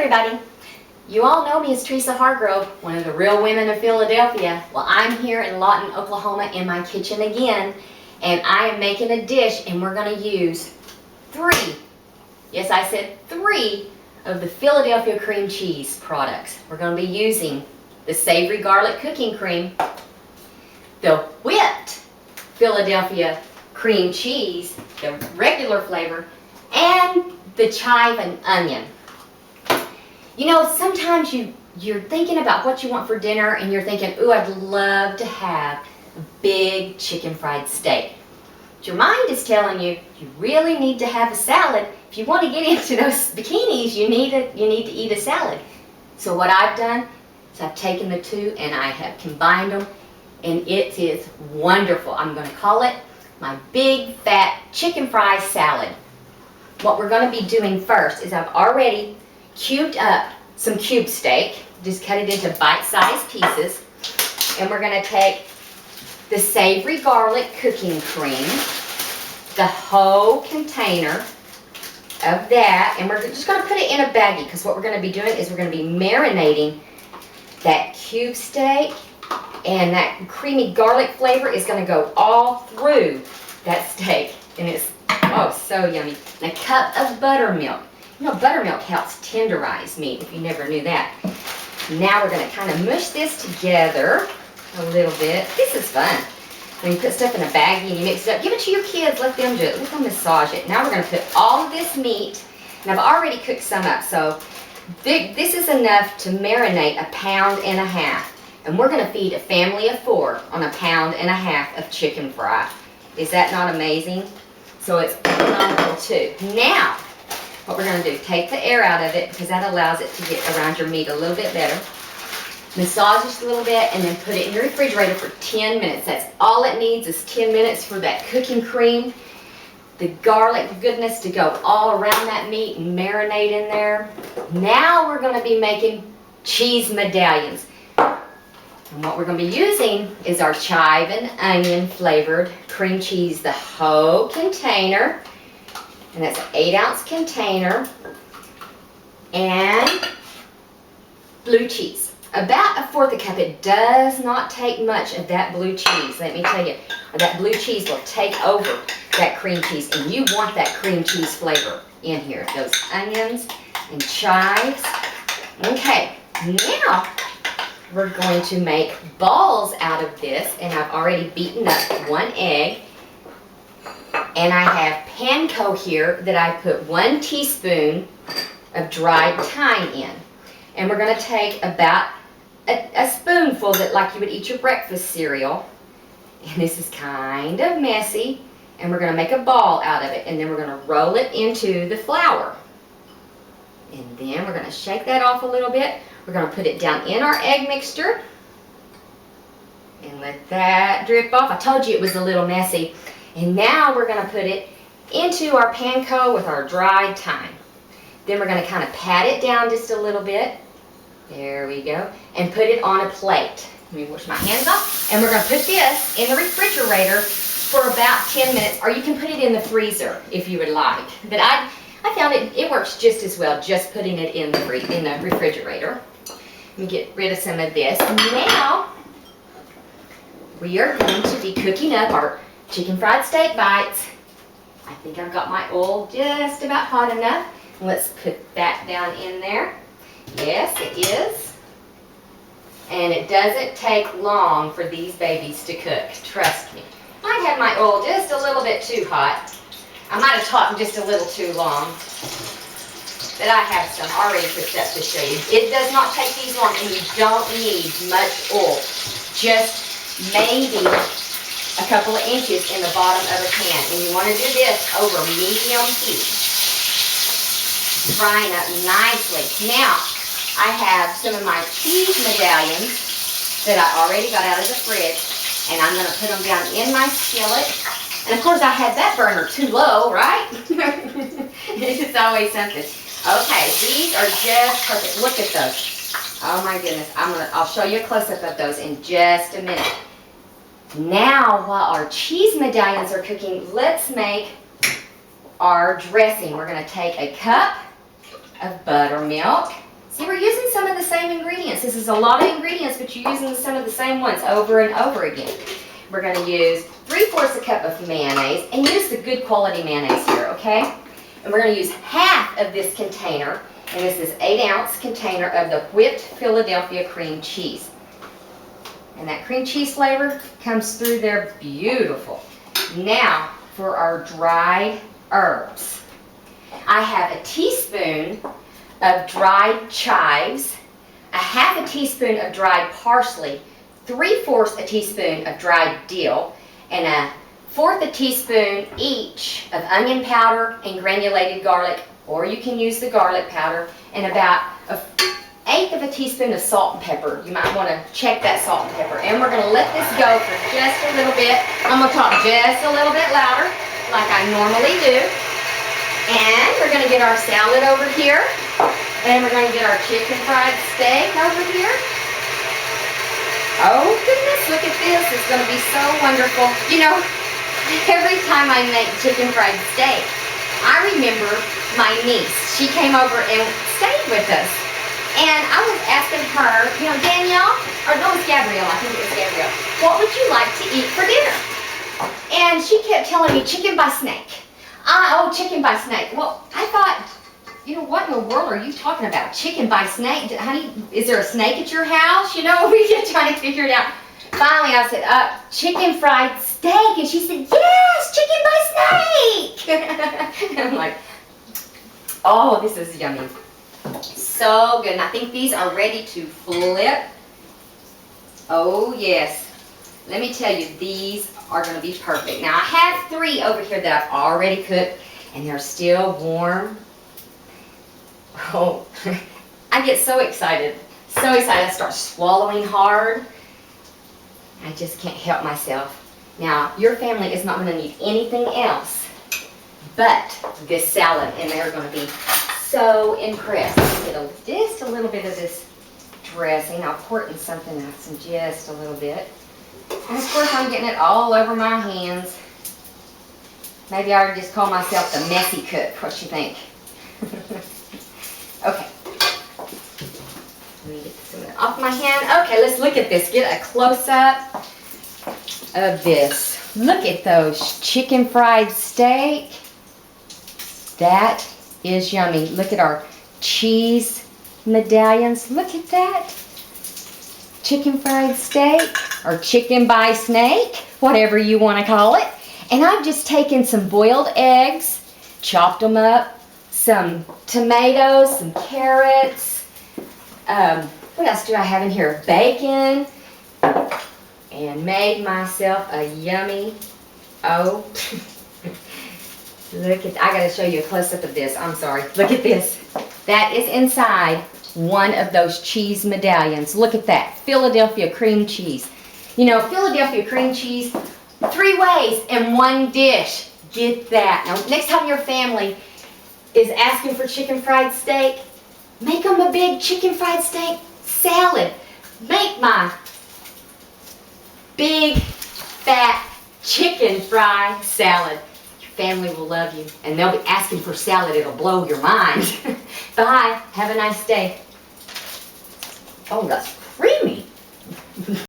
everybody. You all know me as Tresa Hargrove, one of the real women of Philadelphia. Well, I'm here in Lawton, Oklahoma in my kitchen again, and I am making a dish, and we're going to use 3, yes I said 3, of the Philadelphia cream cheese products. We're going to be using the savory garlic cooking cream, the whipped Philadelphia cream cheese, the regular flavor, and the chive and onion. You know, sometimes you're thinking about what you want for dinner and you're thinking, ooh, I'd love to have a big chicken fried steak. But your mind is telling you, you really need to have a salad. If you want to get into those bikinis, you need to eat a salad. So what I've done is I've taken the two and I have combined them, and it is wonderful. I'm going to call it my big fat chicken fry salad. What we're going to be doing first is I've already cubed up some cube steak, just cut it into bite-sized pieces, and we're going to take the savory garlic cooking cream, the whole container of that, and we're just going to put it in a baggie, because what we're going to be doing is we're going to be marinating that cube steak, and that creamy garlic flavor is going to go all through that steak, and it's oh so yummy. And a cup of buttermilk. You know, buttermilk helps tenderize meat, if you never knew that. Now we're going to kind of mush this together a little bit. This is fun. When you put stuff in a baggie and you mix it up, give it to your kids, let them do it. Let them massage it. Now we're going to put all of this meat, and I've already cooked some up, so this is enough to marinate 1.5 pounds. And we're going to feed a family of 4 on 1.5 pounds of chicken fry. Is that not amazing? So it's phenomenal too. Now, what we're going to do, take the air out of it, because that allows it to get around your meat a little bit better. Massage just a little bit, and then put it in your refrigerator for 10 minutes. That's all it needs, is 10 minutes for that cooking cream, the garlic goodness to go all around that meat and marinate in there. Now we're going to be making cheese medallions. And what we're going to be using is our chive and onion flavored cream cheese, the whole container. And that's an 8-ounce container. And blue cheese. About 1/4 cup. It does not take much of that blue cheese. Let me tell you, that blue cheese will take over that cream cheese. And you want that cream cheese flavor in here. Those onions and chives. Okay, now we're going to make balls out of this, and I've already beaten up 1 egg, and I have panko here that I put 1 teaspoon of dried thyme in, and we're going to take about a spoonful, that like you would eat your breakfast cereal, and this is kind of messy, and we're going to make a ball out of it, and then we're going to roll it into the flour, and then we're going to shake that off a little bit. We're going to put it down in our egg mixture and let that drip off. I told you it was a little messy. And now we're going to put it into our panko with our dried thyme. Then we're going to kind of pat it down just a little bit. There we go. And put it on a plate. Let me wash my hands off. And we're going to put this in the refrigerator for about 10 minutes. Or you can put it in the freezer if you would like. But I found it works just as well just putting it in the refrigerator. Let me get rid of some of this. Now, we are going to be cooking up our chicken fried steak bites. I think I've got my oil just about hot enough. Let's put that down in there. Yes, it is. And it doesn't take long for these babies to cook. Trust me. I had my oil just a little bit too hot. I might have talked just a little too long. But I have some already cooked up to show you. It does not take these long, and you don't need much oil. Just maybe a couple of inches in the bottom of a pan. And you want to do this over medium heat. Frying up nicely. Now, I have some of my cheese medallions that I already got out of the fridge. And I'm going to put them down in my skillet. And of course, I had that burner too low, right? It's just always something. Okay, these are just perfect. Look at those. Oh my goodness. I'll show you a close-up of those in just a minute. Now, while our cheese medallions are cooking, let's make our dressing. We're going to take a cup of buttermilk. See, we're using some of the same ingredients. This is a lot of ingredients, but you're using some of the same ones over and over again. We're going to use 3/4 a cup of mayonnaise, and use the good quality mayonnaise here, okay? And we're going to use half of this container, and this is 8-ounce container of the whipped Philadelphia cream cheese. And that cream cheese flavor comes through there beautiful. Now for our dried herbs. I have a teaspoon of dried chives, a half a teaspoon of dried parsley, 3/4 a teaspoon of dried dill, and a 1/4 a teaspoon each of onion powder and granulated garlic, or you can use the garlic powder, and about a 1/8 of a teaspoon of salt and pepper. You might want to check that salt and pepper. And we're going to let this go for just a little bit. I'm going to talk just a little bit louder, like I normally do. And we're going to get our salad over here. And we're going to get our chicken fried steak over here. Oh goodness, look at this. It's going to be so wonderful. You know, every time I make chicken fried steak, I remember my niece. She came over and stayed with us. And I was asking her, you know, Danielle, or no, it was Gabrielle, I think it was Gabrielle, what would you like to eat for dinner? And she kept telling me chicken by snake. Oh, chicken by snake. Well, I thought, you know, what in the world are you talking about? Chicken by snake? Honey, is there a snake at your house? You know, we kept trying to figure it out. Finally, I said, chicken fried steak. And she said, yes, chicken by snake. And I'm like, oh, this is yummy. So good. And I think these are ready to flip. Oh, yes. Let me tell you, these are going to be perfect. Now, I have 3 over here that I've already cooked, and they're still warm. Oh, I get so excited. So excited. I start swallowing hard. I just can't help myself. Now, your family is not going to need anything else but this salad, and they're going to be so impressed. Get just a little bit of this dressing. I'll pour it in something else in just a little bit. And of course, I'm getting it all over my hands. Maybe I ought to just call myself the messy cook. What you think? Okay. Let me get some off my hand. Okay, let's look at this. Get a close-up of this. Look at those chicken fried steak. That is yummy. Look at our cheese medallions. Look at that. Chicken fried steak, or chicken by snake, whatever you want to call it. And I've just taken some boiled eggs, chopped them up, some tomatoes, some carrots. What else do I have in here? Bacon. And made myself a yummy, oh, look at, I got to show you a close-up of this. I'm sorry. Look at this. That is inside one of those cheese medallions. Look at that. Philadelphia cream cheese. You know, Philadelphia cream cheese, 3 ways in one dish. Get that. Now, next time your family is asking for chicken fried steak, make them a big chicken fried steak salad. Make my big, fat chicken fried salad. Your family will love you, and they'll be asking for salad. It'll blow your mind. Bye. Have a nice day. Oh, that's